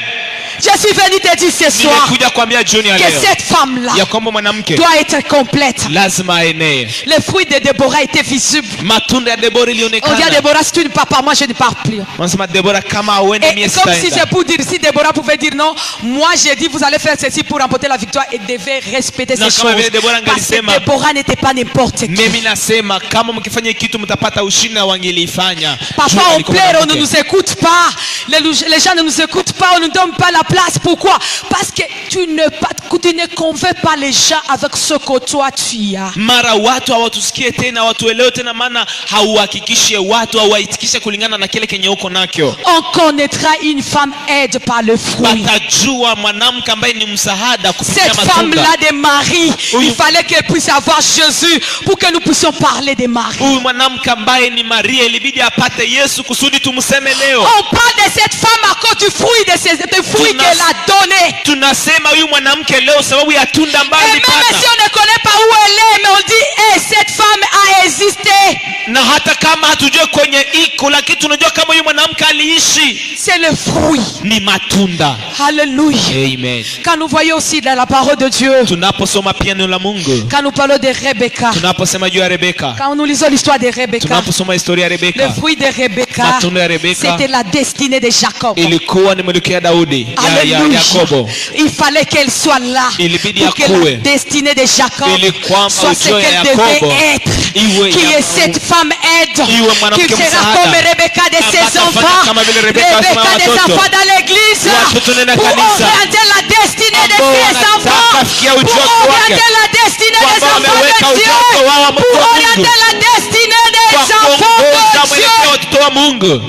Je suis venu te dire ce soir Nimekuja kuambia jioni ya que leo cette femme-là ya kwamba mwanamke doit être complète. lazima aenee. Le fruit de Déborah était visible. Matunda ya Debora On dit à ilionekana. Déborah, si tu ne pars pas, moi je ne pars plus. Wanasema Debora kama uende Et mie comme si sitaenda. c'est pour dire, si Déborah pouvait dire non, moi j'ai dit vous allez faire ceci pour remporter la victoire et devait respecter Na ces kama choses. vile Deborah Parce que angelisema, Déborah n'était pas n'importe qui. Mimi nasema kama mkifanya kitu mtapata ushindi na wangelifanya. Parfois on pleure, on ne nous écoute pas. Les gens ne nous écoutent pas, on ne nous donne pas la place. Pourquoi? Parce que tu ne convaincs pas les gens avec ce que toi tu as. Mara watu hawatusikie tena, watuelewe tena, maana hauhakikishe watu, hauhakikishe kulingana na kile kenye uko nakyo. On connaîtra une femme aide par le fruit. Watajua mwanamke ambaye ni msaada kupitia Cette matunda. femme-là de Marie, il fallait qu'elle puisse avoir Jésus pour que nous puissions parler de Marie. Huyu mwanamke ambaye ni Maria ilibidi apate Yesu kusudi tumseme leo. On parle de cette femme à cause du fruit des fruits qu'elle a donné. Tunasema huyu mwanamke leo sababu ya tunda ambayo Et même alipata. si on ne connaît pas où elle est, mais on dit, hey, cette femme a existé. Na hata kama hatujue kwenye iko, lakini tunajua kama huyu mwanamke aliishi. C'est le fruit. Ni matunda. Alléluia. Amen. Quand nous voyons aussi dans la parole de Dieu, Tunaposoma pia neno la Mungu, quand nous parlons de Rebecca, tunaposema juu ya Rebeka, quand nous lisons l'histoire de Rebecca, tunaposoma historia ya le Rebeka, fruit de Rebecca, matunda ya Rebeka c'était la destinée de Jacob. ilikuwa ni mwelekeo ya Daudi, ya Alléluia. Yakobo. Il fallait qu'elle soit là Ilibidi pour que akuwe. la destinée de Jacob Ili kwamba soit ce ujio ya qu'elle Yakobo devait être. iwe Qui ya est cette femme aide iwe mwanamke qui sera msaada. comme Rebecca de ses Atafanya enfants, kama vile Rebeka Rebecca wa des watoto. enfants dans l'église Watoto nenda pour kanisa. orienter la destinée de Ambao ses wanataka enfants, kufikia pour ujio wake. orienter la destinée des Kwamba enfants wameweka de ujio Dieu, wao wa pour Mungu. orienter la destinée des kwa enfants kuongoza de mwelekeo Dieu. wa watoto wa Mungu.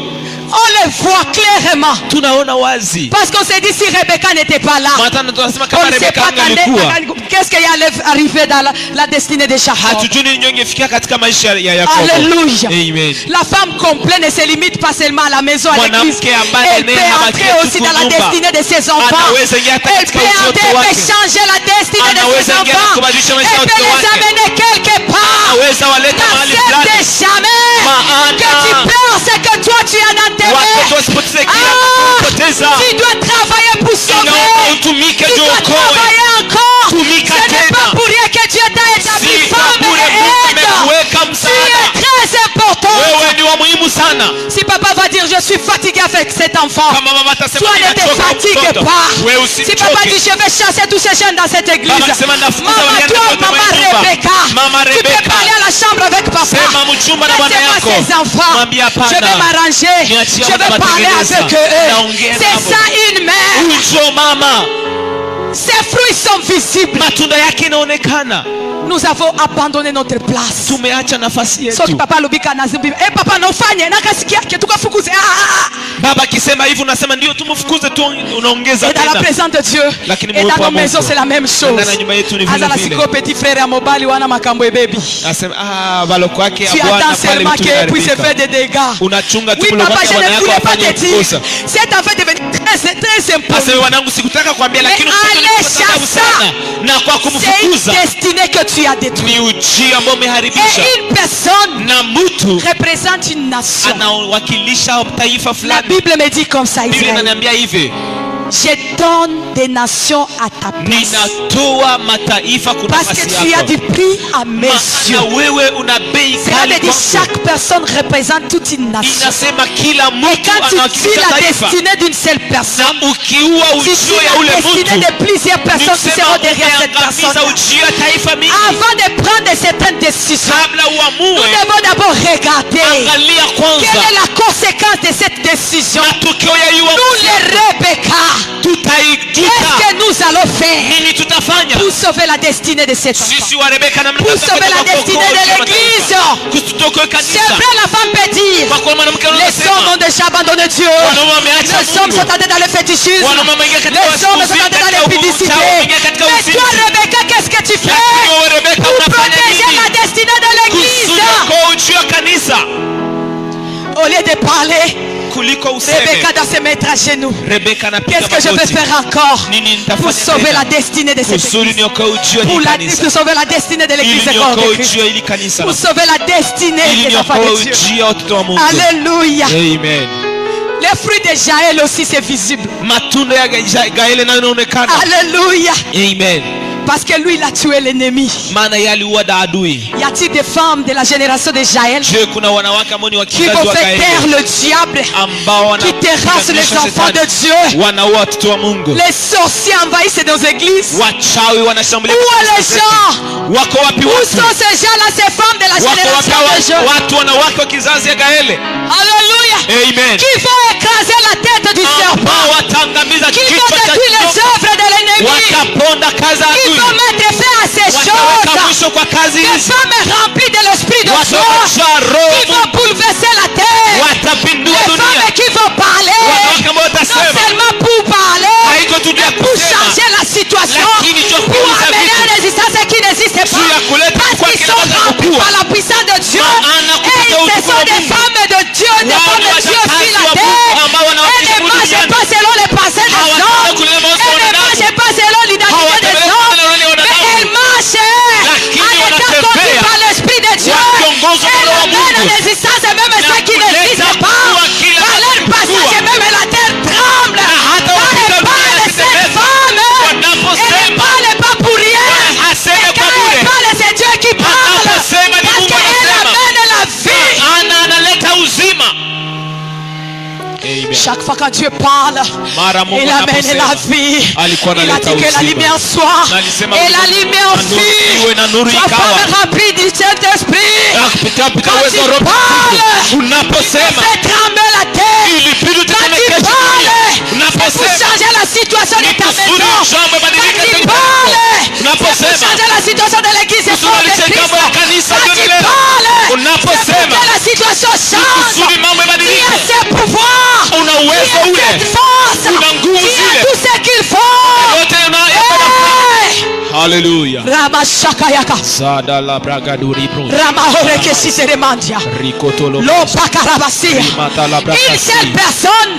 On le voit clairement. Tunaona wazi. Parce qu'on s'est dit si Rebecca n'était pas là, Matana tunasema on kama ne sait Rebeka pas angelikuwa, qu'est-ce qui allait arriver dans la destinée de Jacob. hatujui nini ingefikia katika maisha ya Yakobo. Alléluia. Amen. La femme complète ne se limite pas seulement à la maison, à l'église. Mwanamke ambaye Elle peut anaye entrer habaki aussi tu dans la kunyumba. destinée de ses enfants. Anaweza ingia hata Elle katika peut utoto entrer, elle wake. peut changer la destinée de ses Anaweza ingia na enfants. kubadilisha maisha ya Elle watoto peut les wake. amener quelque part. Anaweza waleta mahali fulani. N'accepte jamais Maana que tu perds ce que toi tu as dans tes watoto mains. wasipoteze kile Ah, kupoteza. tu dois travailler pour sauver. Inaomba utumike Tu ndio dois ukoe. travailler encore. Tumika Ce n'est tena. pas pour rien que Dieu t'a établi Si femme bure et Mungu aide. amekuweka Tu msaada. es très important. Wewe ni wa muhimu sana. Si papa va dire je suis fatigué avec cet enfant, Kama mama atasema toi ne te ninachoka na fatigues mtoto, pas. wewe Si papa dit usichoke. je vais chasser tous ces jeunes dans cette église, Baba akisema nafukuza maman, walienda toi, wote maman kwenye nyumba. Rebecca, Mama tu peux Rebecca. parler à la chambre avec papa. Sema mchumba na bwana Laissez-moi yako. ces enfants. Mwambie hapana. Je vais m'arranger. Niachie Je vais hapa parler natengeneza. avec eux. Naongea C'est nabo. ça une mère. Ujo mama, Ses fruits sont visibles. matunda yake inaonekana. Nous avons abandonné notre place. Tumeacha nafasi Soki yetu. papa lubika nazimbi. Eh papa naufanye nakasikia yake tukafukuze. Baba akisema hivi unasema ndio tumfukuze tu, unaongeza Et dans la tena. présence de Dieu. Lakini Et uwepo dans wa nos maisons Mungu. c'est la même chose. Ndani ya nyumba yetu ni vile Azala vile. siko petit frère ya mobali wana makambo ya baby. Anasema baloko yake Tu bwana attends pale seulement vitu qu'il puisse vinaharibika. faire des dégâts. Unachunga tu Oui buloko papa, yake je bwana ne yako voulais pas afanye te dire. kosa. Cet enfant est devenu très important. Asema wanangu sikutaka kuambia Mais lakini allez sababu chasser. sana na kwa C'est une kumfukuza destinée que tu as détruite. ni ujio ambao umeharibisha. Et une personne Na mtu représente une nation. anawakilisha taifa La fulani. Bible me dit comme ça, Biblia Israël. inaniambia hivi, Je donne des nations à ta place. ninatoa mataifa kwa Parce que nafasi tu as yako. du prix à mes yeux. Maana wewe una bei Cela kali veut dire kwangu. chaque personne représente toute une nation. Inasema kila Et mtu quand tu tues anawakilisha la taifa. destinée d'une seule personne, Na ukiua tu ujio tues ya la ule destinée mtu, de plusieurs personnes qui seront derrière cette umeangamiza personne. ujio ya taifa mingi. Avant de prendre certaines décisions, Kabla nous uamue, devons d'abord regarder angalia quelle kwanza est la conséquence de cette décision. matokeo ya hiyo Nous uamuzi. les Rebecca, Tutai Qu'est-ce que nous allons faire pour sauver la destinée de cette femme? Pour sauver la destinée de l'église. C'est vrai, la femme peut dire, les hommes ont déjà abandonné Dieu. Les hommes sont allés dans le fétichisme. Les hommes sont allés dans l'épidicité. Mais toi, Rebecca, qu'est-ce que tu fais pour protéger la destinée de l'église? Au lieu de parler, Rebecca doit se mettre à genoux. Qu'est-ce que je vais faire encore pour sauver la destinée de cette église? Pour sauver la destinée de l'église de corps de Christ. Pour sauver la destinée des enfants de Dieu. Alléluia. Amen. Les fruits de Jaël aussi, c'est visible. Alléluia. Amen. Parce que lui, il a tué l'ennemi. Y a-t-il des femmes de la génération de Jaël qui vont faire taire le diable, qui terrassent les enfants de Dieu? Les sorciers envahissent nos églises. Où sont les gens? Où sont ces gens-là, ces femmes de la génération de Jaël? Alléluia. Amen. Qui vont écraser la tête du serpent, qui vont détruire les œuvres de l'ennemi, qui vont mettre fin à ces choses. Des femmes remplies de l'esprit de Dieu qui vont bouleverser la terre. Des femmes qui vont parler, non seulement pour parler, mais pour changer la situation, pour amener une résistance qui n'existe pas, parce qu'ils sont remplis par la puissance de Dieu. Et ce sont des femmes de Dieu, des femmes de Dieu sur la terre. Elles ne marchent pas selon les pensées des hommes, elles ne marchent pas selon l'identité des hommes, mais elles marchent en étant conduites par l'Esprit de Dieu. Elles amènent en existence même ceux qui n'existent pas. Par leur passage, même la terre tremble. Quand elle parle, cette femme, elle ne parle pas pour rien. Et quand elle parle, c'est Dieu qui parle, parce qu'elle amène la vie. Chaque fois quand Dieu parle, il amène la vie. Il a dit que la lumière soit et la lumière fut. Toi, femme remplie du Saint-Esprit, quand tu parles, il fait trembler la terre. Quand tu parles, c'est pour changer la situation de ta maison. Quand tu parles, c'est pour changer la situation de l'église et corps de Christ. Quand tu parles, c'est pour que la situation change. Qui a ce pouvoir, qui a cette force, qui a tout ce qu'il faut. Alléluia. Ramashakayaka. Sadala bragaduri bro. Ramahoreke siseremandia. Rikotolo. Lopakarabasia. Une seule personne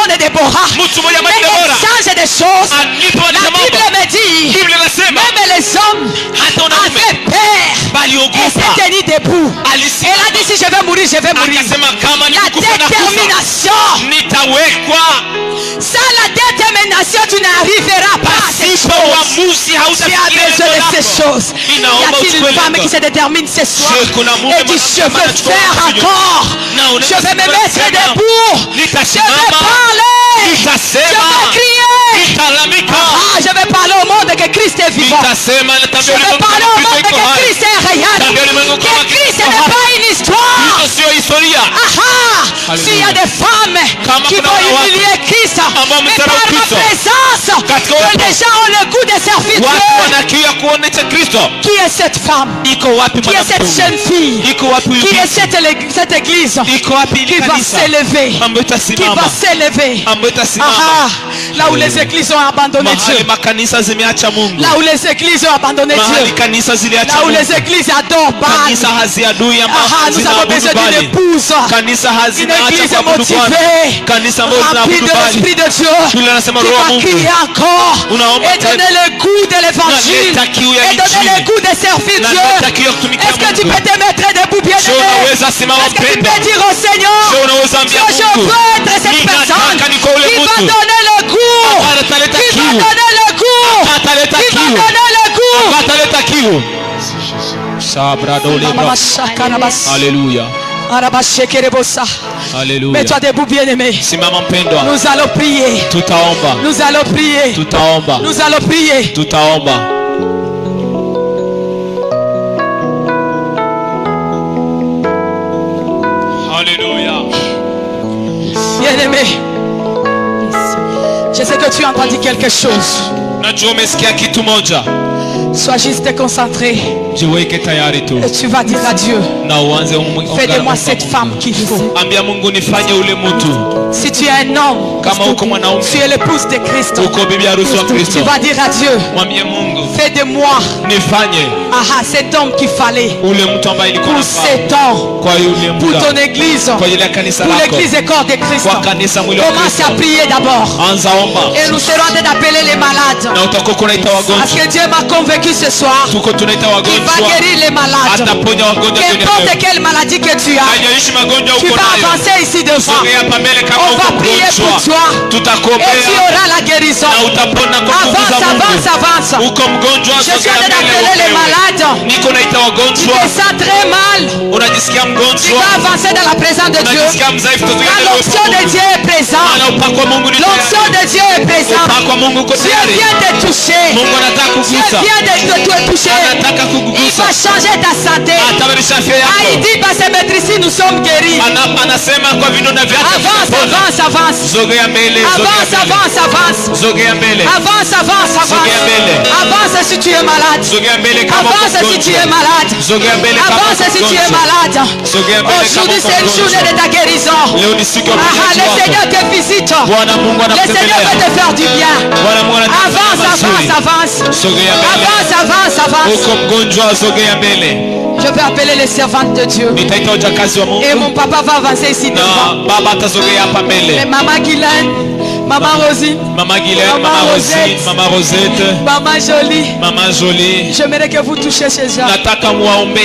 de Déborah. Mais elle change des choses. La Bible me dit, même les hommes avaient peur et s'est tenu debout. Elle a dit, si je vais mourir, je vais mourir. La détermination. Sans la détermination, tu n'arriveras pas à ces choses. Tu as besoin de ces choses. Y a-t-il une femme qui se détermine ce soir et dit, je veux faire encore, je vais me mettre debout, je vais parler, je vais crier, je vais parler au monde que Christ est vivant, je vais parler au monde que Christ est réel, que Christ n'est pas une histoire. S'il y a des femmes qui vont humilier Christ, mais par ma présence, que les gens ont le goût de servir Dieu. Qui est cette femme? Qui est cette jeune fille? Qui est cette église qui va s'élever? Qui va s'élever? Là où les églises ont abandonné Dieu. Là où les églises ont abandonné Dieu. Là où les églises adorent Baal. Nous avons besoin d'une épouse. Une église motivée, remplie de l'Esprit de Dieu, qui va crier encore et donner le goût de l'évangile et donner le goût de servir Dieu. Est-ce que tu peux te mettre debout, bien-aimé? Est-ce que tu peux dire au Seigneur, Dieu, je veux être cette personne qui va donner le goût, qui va donner le goût, qui va donner le goût. Alléluia. Alléluia. Mets-toi debout, bien-aimé. Nous allons prier. Nous allons prier. Nous allons prier. Alléluia. Bien-aimé, Je sais que tu as entendu quelque chose. Najua umesikia kitu moja. Sois juste concentré. Jiweke tayari tu. Et tu vas dire à Dieu, fais de moi cette femme qu'il faut. Ambia Mungu nifanye ule mtu. Si tu es un homme, kama uko mwanaume, tu es l'épouse de Christ, uko bibi harusi wa Kristo, tu vas dire à Dieu, mwambie Mungu, fais de moi nifanye cet homme qu'il fallait ule mtu ambaye ilikuwa pour ces temps, kwa yule pour ton église, kwa ile kanisa pour lako, l'église et corps de Christ. kwa kanisa mwili wa Commence Kristo. à prier d'abord. Anza omba. Et nous serons en train d'appeler les malades. Na utakuwa unaita wagonjwa. Parce que Dieu m'a convaincu ce soir. Tuko tunaita Il wagonjwa. va guérir les malades. Ataponya wagonjwa. Qu'importe quelle maladie que tu as, Hajaishi magonjwa tu uko vas nayo. avancer ici devant. Sogea hapa mbele kama On uko va prier pour mgonjwa. toi. Tutakuombea. Et tu auras la guérison. Na utapona kwa nguvu za Avance, Mungu. avance, avance. Uko mgonjwa, Je suis en sogea train mbele d'appeler les upewe. malades. Niko naita Tu wagonjwa. te sens très mal. Unajisikia Tu mgonjwa. vas avancer dans la présence de Dieu. Unajisikia mdhaifu, sogea Car mbele l'onction de Dieu est présente. Maana upako wa Mungu ni L'onction tayari. de Dieu est présente. Upako wa Mungu uko Dieu tayari. vient te toucher. Mungu anataka Dieu kugusa. vient de te toucher. Anataka Il kukugusa. va changer ta santé. Atabadilisha afya Ah, il yako. dit parce que maître ici nous sommes guéris. Anasema kwa vidonda vyake Avance, vitapona. avance, avance. Zogea mbele, Avance, zogea mbele. avance, avance. Zogea mbele. Avance, avance, Sogea avance. mbele. Avance si tu es malade. Zogea mbele kama uko Avance si tu mgonjwa. es malade. Zogea mbele kama uko Avance si tu es mgonjwa. malade. Sogea mbele kama Aujourd'hui uko c'est une journée de mgonjwa. ta guérison. Leo ni siku ya Ah, uponyaji le wako. Seigneur te visite. Bwana Mungu Le Seigneur anakutembelea. veut te faire du bien. Bwana Mungu Avance, anakutembelea avance, mazuri. avance. Sogea mbele. Avance, avance, avance. Uko mgonjwa, sogea mbele. Je vais appeler les servantes de Dieu. Nitaita wajakazi wa Et Mungu. mon papa va avancer ici devant. Na baba atasogea hapa Et mbele. maman Guylaine, maman Rosine, Mama Guylaine, Mama Mama Rosette. Rosine, Mama Rosette, maman Jolie. Mama Jolie. J'aimerais que vous touchiez ces gens. Nataka muwaombea.